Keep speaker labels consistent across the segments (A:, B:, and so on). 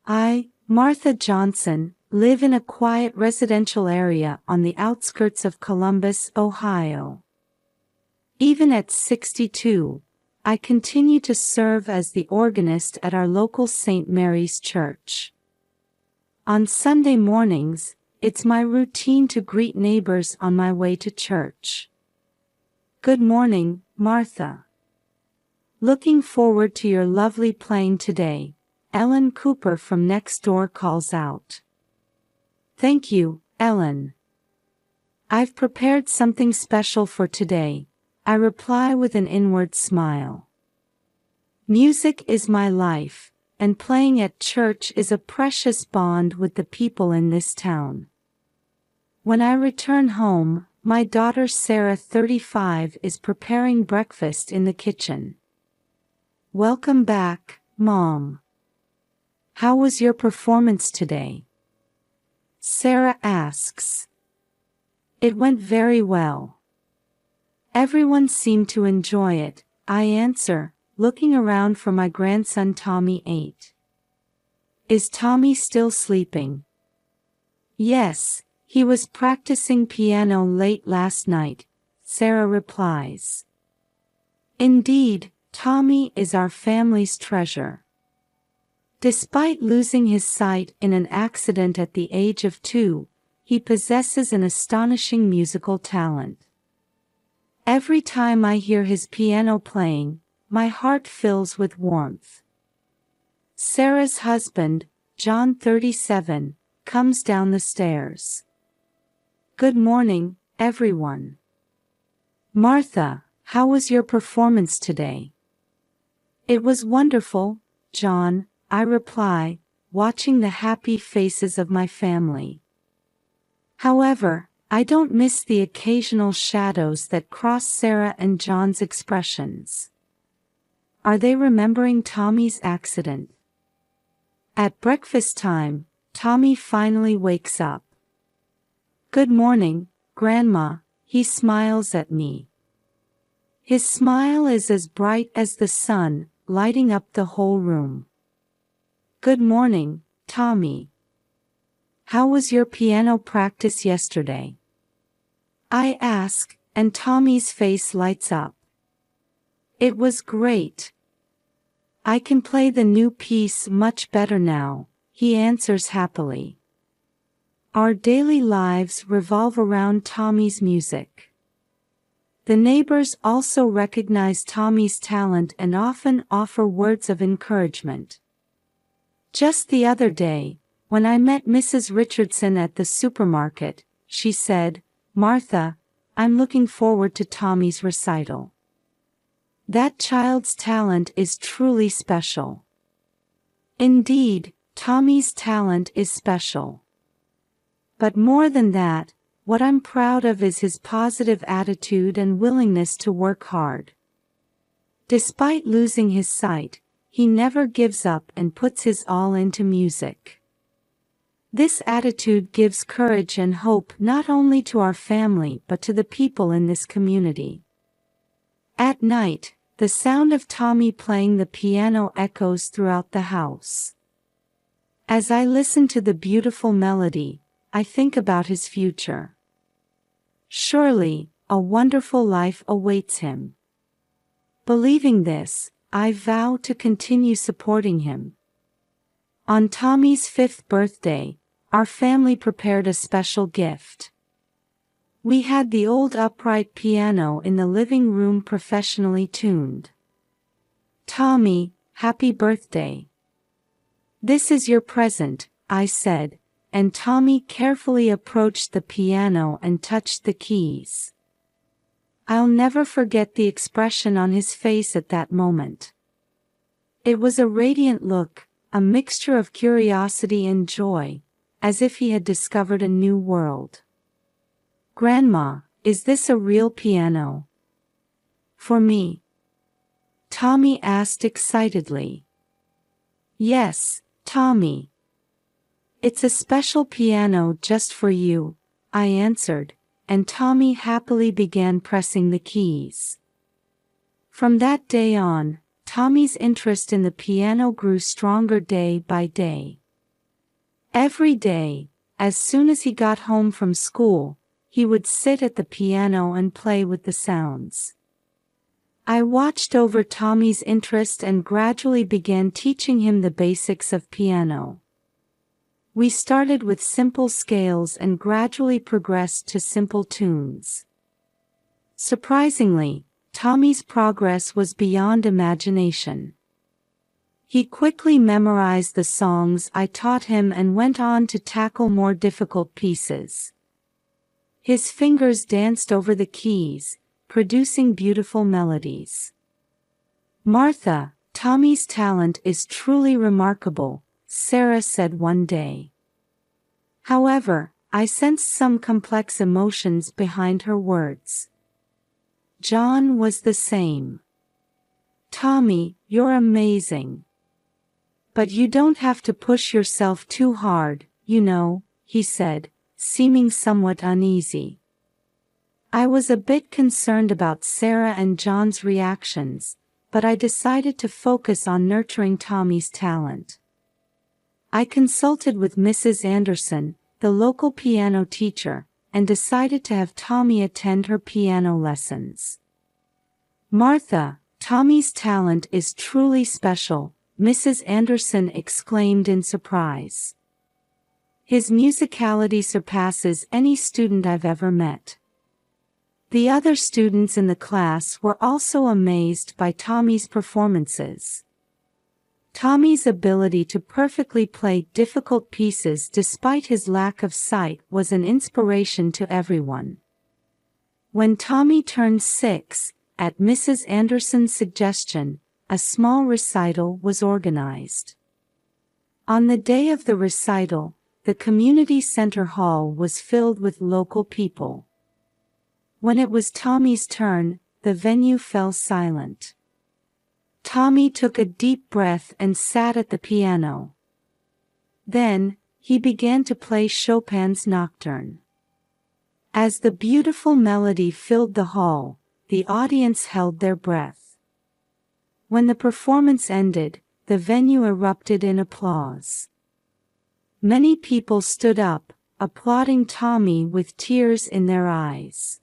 A: I, Martha Johnson, live in a quiet residential area on the outskirts of Columbus, Ohio. Even at 62, I continue to serve as the organist at our local St. Mary's Church. On Sunday mornings, it's my routine to greet neighbors on my way to church. Good morning, Martha. Looking forward to your lovely playing today, Ellen Cooper from next door calls out. Thank you, Ellen. I've prepared something special for today, I reply with an inward smile. Music is my life, and playing at church is a precious bond with the people in this town. When I return home, my daughter Sarah, 35, is preparing breakfast in the kitchen. Welcome back, Mom. How was your performance today? Sarah asks. It went very well. Everyone seemed to enjoy it, I answer, looking around for my grandson Tommy, 8. Is Tommy still sleeping? Yes, he was practicing piano late last night, Sarah replies. Indeed, Tommy is our family's treasure. Despite losing his sight in an accident at the age of 2, he possesses an astonishing musical talent. Every time I hear his piano playing, my heart fills with warmth. Sarah's husband, John, 37, comes down the stairs. Good morning, everyone. Martha, how was your performance today? It was wonderful, John, I reply, watching the happy faces of my family. However, I don't miss the occasional shadows that cross Sarah and John's expressions. Are they remembering Tommy's accident? At breakfast time, Tommy finally wakes up. Good morning, Grandma, he smiles at me. His smile is as bright as the sun, lighting up the whole room. Good morning, Tommy. How was your piano practice yesterday? I ask, and Tommy's face lights up. It was great. I can play the new piece much better now, he answers happily. Our daily lives revolve around Tommy's music. The neighbors also recognize Tommy's talent and often offer words of encouragement. Just the other day, when I met Mrs. Richardson at the supermarket, she said, Martha, I'm looking forward to Tommy's recital. That child's talent is truly special. Indeed, Tommy's talent is special. But more than that, what I'm proud of is his positive attitude and willingness to work hard. Despite losing his sight, he never gives up and puts his all into music. This attitude gives courage and hope not only to our family but to the people in this community. At night, the sound of Tommy playing the piano echoes throughout the house. As I listen to the beautiful melody, I think about his future. Surely, a wonderful life awaits him. Believing this, I vow to continue supporting him. On Tommy's 5th birthday, our family prepared a special gift. We had the old upright piano in the living room professionally tuned. Tommy, happy birthday. This is your present, I said, and Tommy carefully approached the piano and touched the keys. I'll never forget the expression on his face at that moment. It was a radiant look, a mixture of curiosity and joy, as if he had discovered a new world. Grandma, is this a real piano? For me? Tommy asked excitedly. Yes, Tommy. It's a special piano just for you, I answered, and Tommy happily began pressing the keys. From that day on, Tommy's interest in the piano grew stronger day by day. Every day, as soon as he got home from school, he would sit at the piano and play with the sounds. I watched over Tommy's interest and gradually began teaching him the basics of piano. We started with simple scales and gradually progressed to simple tunes. Surprisingly, Tommy's progress was beyond imagination. He quickly memorized the songs I taught him and went on to tackle more difficult pieces. His fingers danced over the keys, producing beautiful melodies. "Martha, Tommy's talent is truly remarkable," Sarah said one day. However, I sensed some complex emotions behind her words. John was the same. "Tommy, you're amazing. But you don't have to push yourself too hard, you know," he said, seeming somewhat uneasy. I was a bit concerned about Sarah and John's reactions, but I decided to focus on nurturing Tommy's talent. I consulted with Mrs. Anderson, the local piano teacher, and decided to have Tommy attend her piano lessons. "Martha, Tommy's talent is truly special," Mrs. Anderson exclaimed in surprise. "His musicality surpasses any student I've ever met." The other students in the class were also amazed by Tommy's performances. Tommy's ability to perfectly play difficult pieces despite his lack of sight was an inspiration to everyone. When Tommy turned 6, at Mrs. Anderson's suggestion, a small recital was organized. On the day of the recital, the community center hall was filled with local people. When it was Tommy's turn, the venue fell silent. Tommy took a deep breath and sat at the piano. Then, he began to play Chopin's Nocturne. As the beautiful melody filled the hall, the audience held their breath. When the performance ended, the venue erupted in applause. Many people stood up, applauding Tommy with tears in their eyes.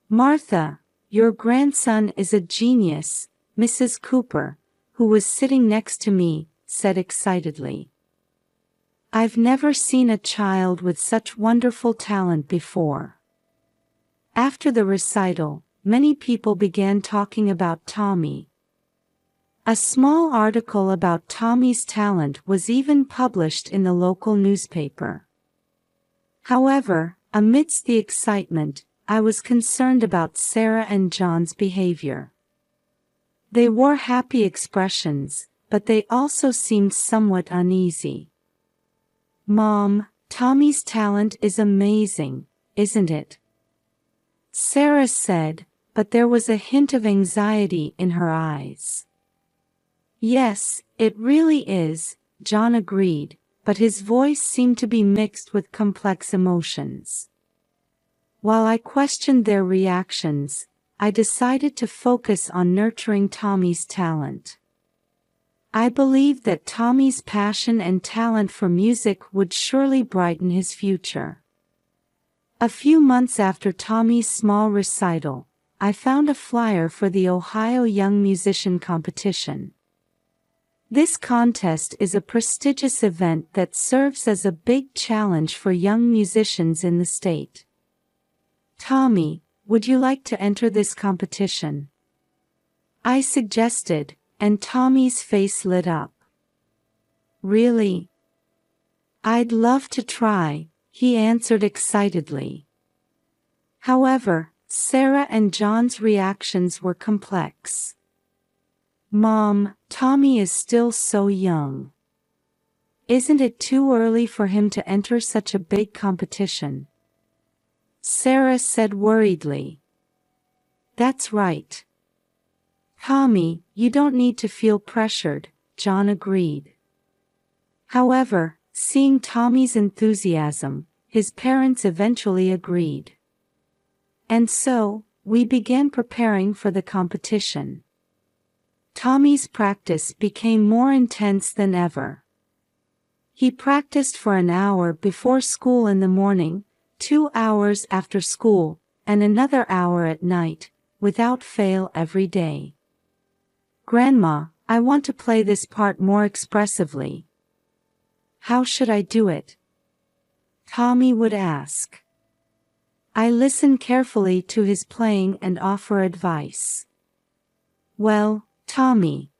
A: "Martha, your grandson is a genius," Mrs. Cooper, who was sitting next to me, said excitedly. "I've never seen a child with such wonderful talent before." After the recital, many people began talking about Tommy. A small article about Tommy's talent was even published in the local newspaper. However, amidst the excitement, I was concerned about Sarah and John's behavior. They wore happy expressions, but they also seemed somewhat uneasy. "Mom, Tommy's talent is amazing, isn't it?" Sarah said, but there was a hint of anxiety in her eyes. "Yes, it really is," John agreed, but his voice seemed to be mixed with complex emotions. While I questioned their reactions, I decided to focus on nurturing Tommy's talent. I believed that Tommy's passion and talent for music would surely brighten his future. A few months after Tommy's small recital, I found a flyer for the Ohio Young Musician Competition. This contest is a prestigious event that serves as a big challenge for young musicians in the state. "Tommy, would you like to enter this competition?" I suggested, and Tommy's face lit up. "Really? I'd love to try," he answered excitedly. However, Sarah and John's reactions were complex. "Mom, Tommy is still so young. Isn't it too early for him to enter such a big competition?" Sarah said worriedly. "That's right. Tommy, you don't need to feel pressured," John agreed. However, seeing Tommy's enthusiasm, his parents eventually agreed. And so, we began preparing for the competition. Tommy's practice became more intense than ever. He practiced for an hour before school in the morning, 2 hours after school, and another hour at night, without fail every day. Grandma, I want to play this part more expressively. How should I do it? Tommy would ask. I listen carefully to his playing and offer advice. Well, Tommy,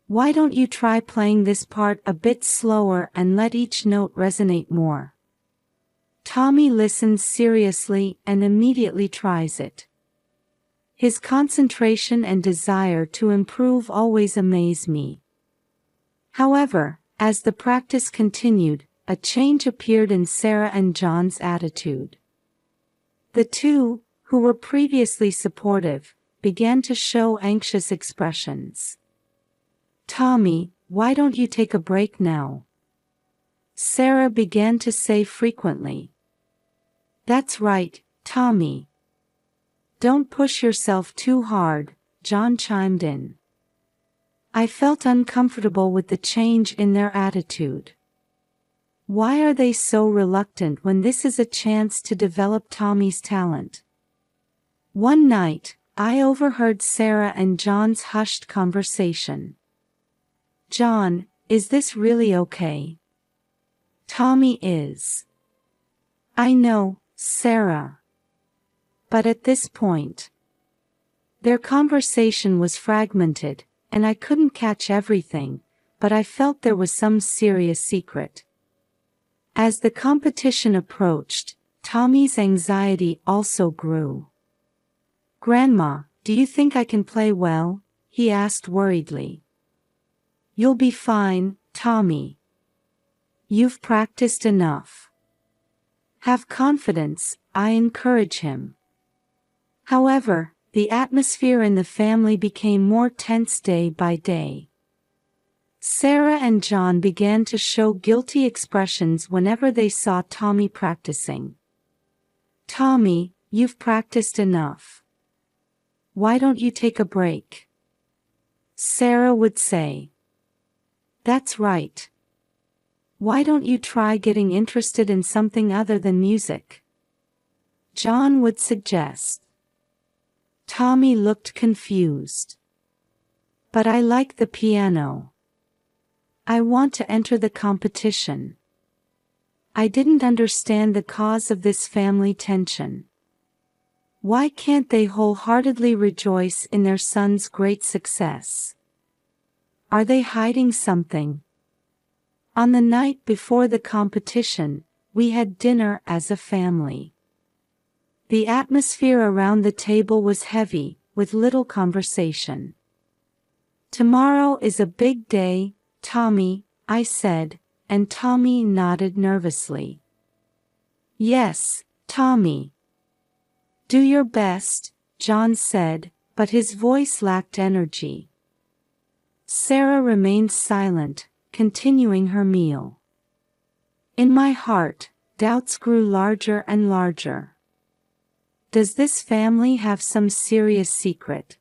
A: why don't you try playing this part a bit slower and let each note resonate more? Tommy listens seriously and immediately tries it. His concentration and desire to improve always amaze me. However, as the practice continued, a change appeared in Sarah and John's attitude. The two, who were previously supportive, began to show anxious expressions. Tommy, why don't you take a break now? Sarah began to say frequently. That's right, Tommy. Don't push yourself too hard, John chimed in. I felt uncomfortable with the change in their attitude. Why are they so reluctant when this is a chance to develop Tommy's talent? One night, I overheard Sarah and John's hushed conversation. John, is this really okay? Tommy is. I know, Sarah. But at this point, their conversation was fragmented, and I couldn't catch everything, but I felt there was some serious secret. As the competition approached, Tommy's anxiety also grew. Grandma, do you think I can play well? He asked worriedly. You'll be fine, Tommy. You've practiced enough. Have confidence, I encourage him. However, the atmosphere in the family became more tense day by day. Sarah and John began to show guilty expressions whenever they saw Tommy practicing. Tommy, you've practiced enough. Why don't you take a break? Sarah would say. That's right. Why don't you try getting interested in something other than music? John would suggest. Tommy looked confused. But I like the piano. I want to enter the competition. I didn't understand the cause of this family tension. Why can't they wholeheartedly rejoice in their son's great success? Are they hiding something? On the night before the competition, we had dinner as a family. The atmosphere around the table was heavy, with little conversation. Tomorrow is a big day, Tommy, I said, and Tommy nodded nervously. Yes, Tommy. Do your best, John said, but his voice lacked energy. Sarah remained silent, continuing her meal. In my heart, doubts grew larger and larger. Does this family have some serious secret?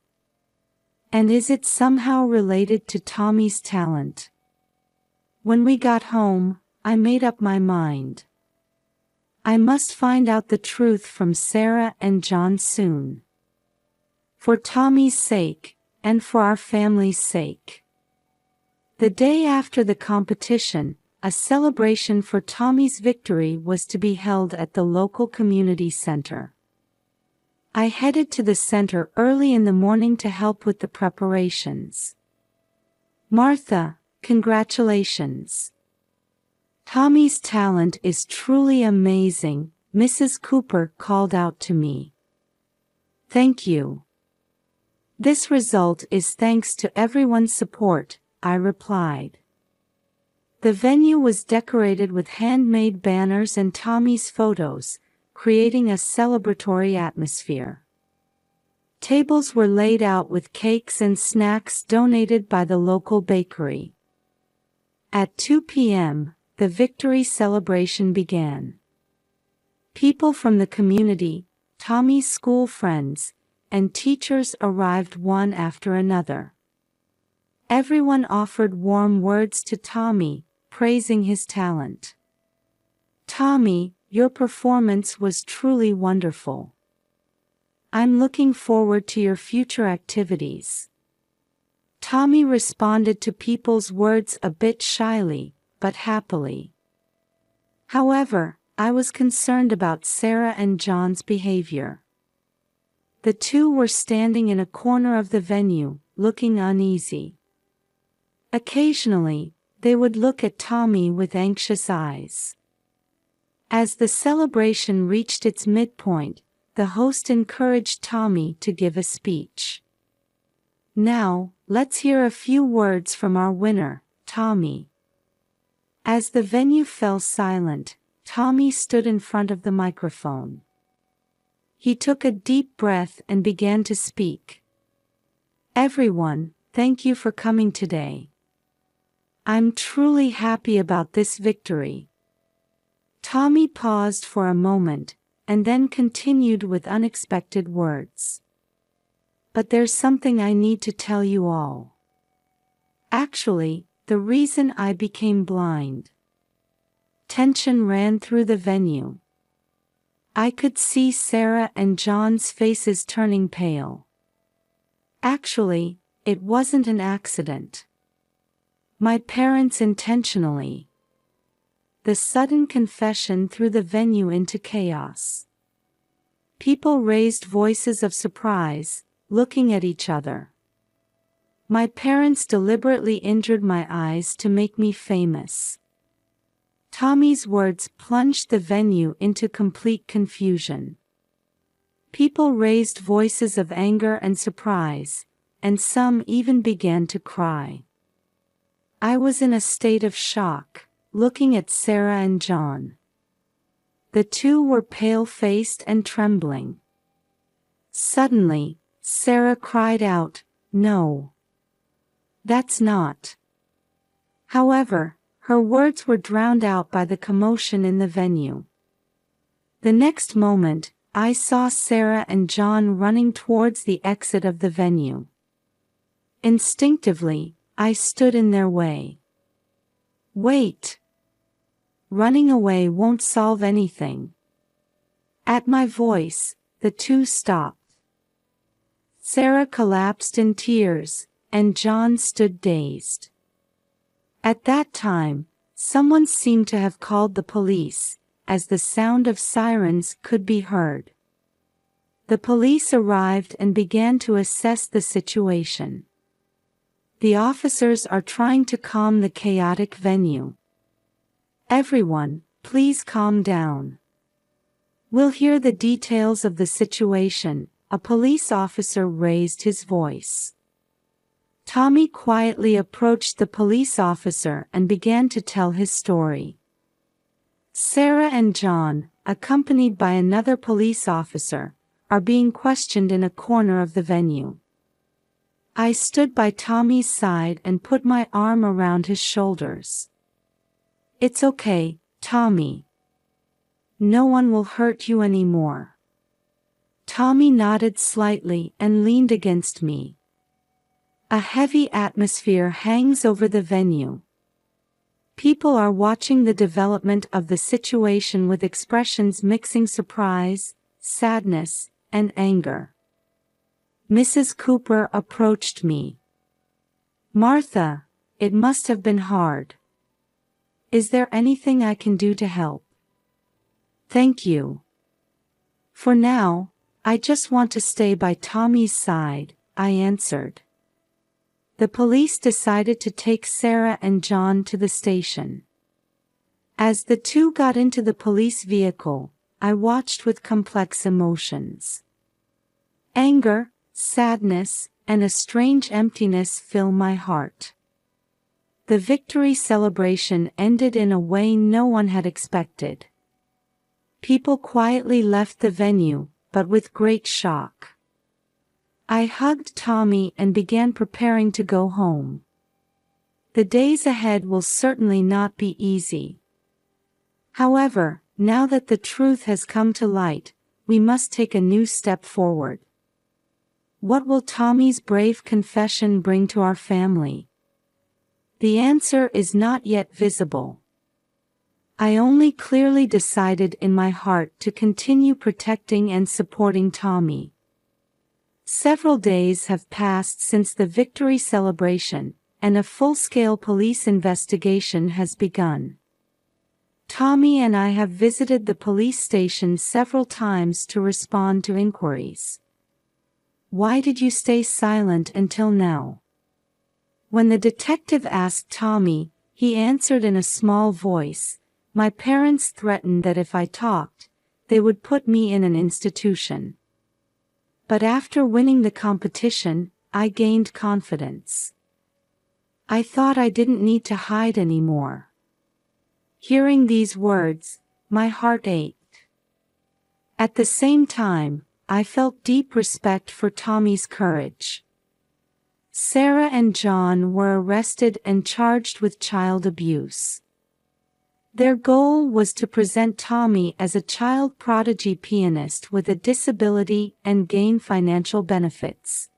A: And is it somehow related to Tommy's talent? When we got home, I made up my mind. I must find out the truth from Sarah and John soon. For Tommy's sake, and for our family's sake. The day after the competition, a celebration for Tommy's victory was to be held at the local community center. I headed to the center early in the morning to help with the preparations. Martha, congratulations. Tommy's talent is truly amazing, Mrs. Cooper called out to me. Thank you. This result is thanks to everyone's support, I replied. The venue was decorated with handmade banners and Tommy's photos, creating a celebratory atmosphere. Tables were laid out with cakes and snacks donated by the local bakery. At 2 p.m., the victory celebration began. People from the community, Tommy's school friends, and teachers arrived one after another. Everyone offered warm words to Tommy, praising his talent. "Tommy, your performance was truly wonderful. I'm looking forward to your future activities." Tommy responded to people's words a bit shyly, but happily. However, I was concerned about Sarah and John's behavior. The two were standing in a corner of the venue, looking uneasy. Occasionally, they would look at Tommy with anxious eyes. As the celebration reached its midpoint, the host encouraged Tommy to give a speech. "Now, let's hear a few words from our winner, Tommy." As the venue fell silent, Tommy stood in front of the microphone. He took a deep breath and began to speak. "Everyone, thank you for coming today. I'm truly happy about this victory." Tommy paused for a moment, and then continued with unexpected words. "But there's something I need to tell you all. Actually, the reason I became blind." Tension ran through the venue. I could see Sarah and John's faces turning pale. "Actually, it wasn't an accident. My parents intentionally." The sudden confession threw the venue into chaos. People raised voices of surprise, looking at each other. "My parents deliberately injured my eyes to make me famous." Tommy's words plunged the venue into complete confusion. People raised voices of anger and surprise, and some even began to cry. I was in a state of shock, looking at Sarah and John. The two were pale-faced and trembling. Suddenly, Sarah cried out, "No. That's not." However, her words were drowned out by the commotion in the venue. The next moment, I saw Sarah and John running towards the exit of the venue. Instinctively, I stood in their way. "Wait. Running away won't solve anything." At my voice, the two stopped. Sarah collapsed in tears, and John stood dazed. At that time, someone seemed to have called the police, as the sound of sirens could be heard. The police arrived and began to assess the situation. The officers are trying to calm the chaotic venue. "Everyone, please calm down. We'll hear the details of the situation," a police officer raised his voice. Tommy quietly approached the police officer and began to tell his story. Sarah and John, accompanied by another police officer, are being questioned in a corner of the venue. I stood by Tommy's side and put my arm around his shoulders. "It's okay, Tommy. No one will hurt you anymore." Tommy nodded slightly and leaned against me. A heavy atmosphere hangs over the venue. People are watching the development of the situation with expressions mixing surprise, sadness, and anger. Mrs. Cooper approached me. "Martha, it must have been hard. Is there anything I can do to help?" "Thank you. For now, I just want to stay by Tommy's side," I answered. The police decided to take Sarah and John to the station. As the two got into the police vehicle, I watched with complex emotions. Anger, sadness, and a strange emptiness fill my heart. The victory celebration ended in a way no one had expected. People quietly left the venue, but with great shock. I hugged Tommy and began preparing to go home. The days ahead will certainly not be easy. However, now that the truth has come to light, we must take a new step forward. What will Tommy's brave confession bring to our family? The answer is not yet visible. I only clearly decided in my heart to continue protecting and supporting Tommy. Several days have passed since the victory celebration, and a full-scale police investigation has begun. Tommy and I have visited the police station several times to respond to inquiries. Why did you stay silent until now? When the detective asked Tommy, he answered in a small voice, "My parents threatened that if I talked, they would put me in an institution. But after winning the competition, I gained confidence. I thought I didn't need to hide anymore." Hearing these words, my heart ached. At the same time, I felt deep respect for Tommy's courage. Sarah and John were arrested and charged with child abuse. Their goal was to present Tommy as a child prodigy pianist with a disability and gain financial benefits.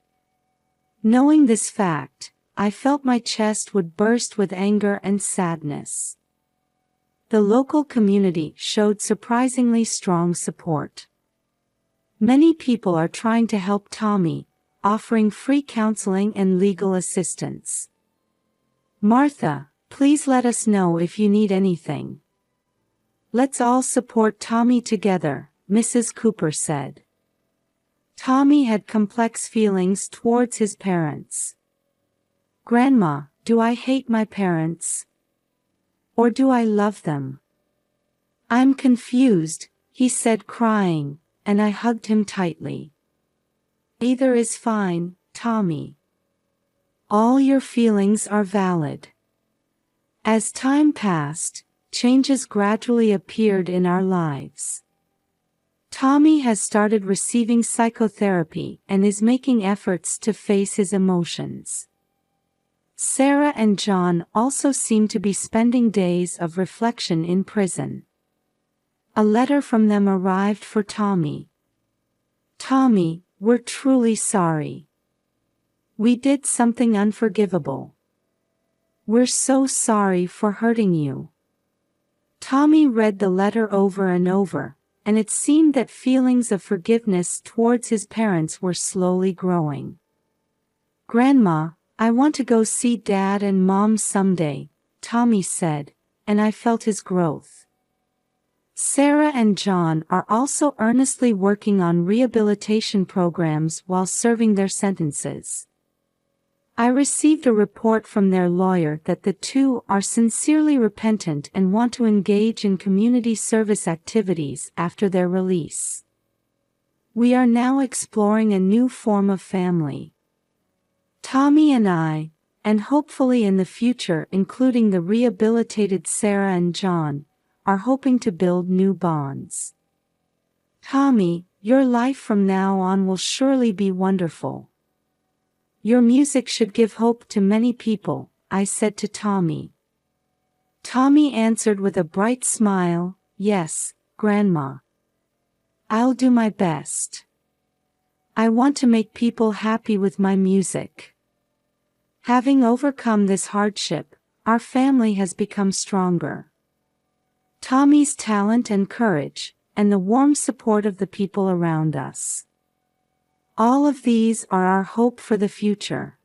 A: Knowing this fact, I felt my chest would burst with anger and sadness. The local community showed surprisingly strong support. Many people are trying to help Tommy, offering free counseling and legal assistance. "Martha, please let us know if you need anything. Let's all support Tommy together," Mrs. Cooper said. Tommy had complex feelings towards his parents. "Grandma, do I hate my parents? Or do I love them? I'm confused," he said crying, and I hugged him tightly. "Either is fine, Tommy. All your feelings are valid." As time passed, changes gradually appeared in our lives. Tommy has started receiving psychotherapy and is making efforts to face his emotions. Sarah and John also seem to be spending days of reflection in prison. A letter from them arrived for Tommy. "Tommy, we're truly sorry. We did something unforgivable. We're so sorry for hurting you." Tommy read the letter over and over, and it seemed that feelings of forgiveness towards his parents were slowly growing. "Grandma, I want to go see Dad and Mom someday," Tommy said, and I felt his growth. Sarah and John are also earnestly working on rehabilitation programs while serving their sentences. I received a report from their lawyer that the two are sincerely repentant and want to engage in community service activities after their release. We are now exploring a new form of family. Tommy and I, and hopefully in the future including the rehabilitated Sarah and John, are hoping to build new bonds. "Tommy, your life from now on will surely be wonderful. Your music should give hope to many people," I said to Tommy. Tommy answered with a bright smile, "Yes, Grandma. I'll do my best. I want to make people happy with my music." Having overcome this hardship, our family has become stronger. Tommy's talent and courage, and the warm support of the people around us. All of these are our hope for the future.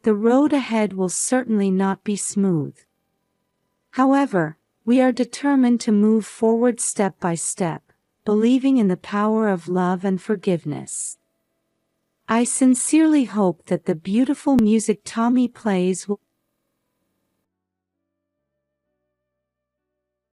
A: The road ahead will certainly not be smooth. However, we are determined to move forward step by step, believing in the power of love and forgiveness. I sincerely hope that the beautiful music Tommy plays will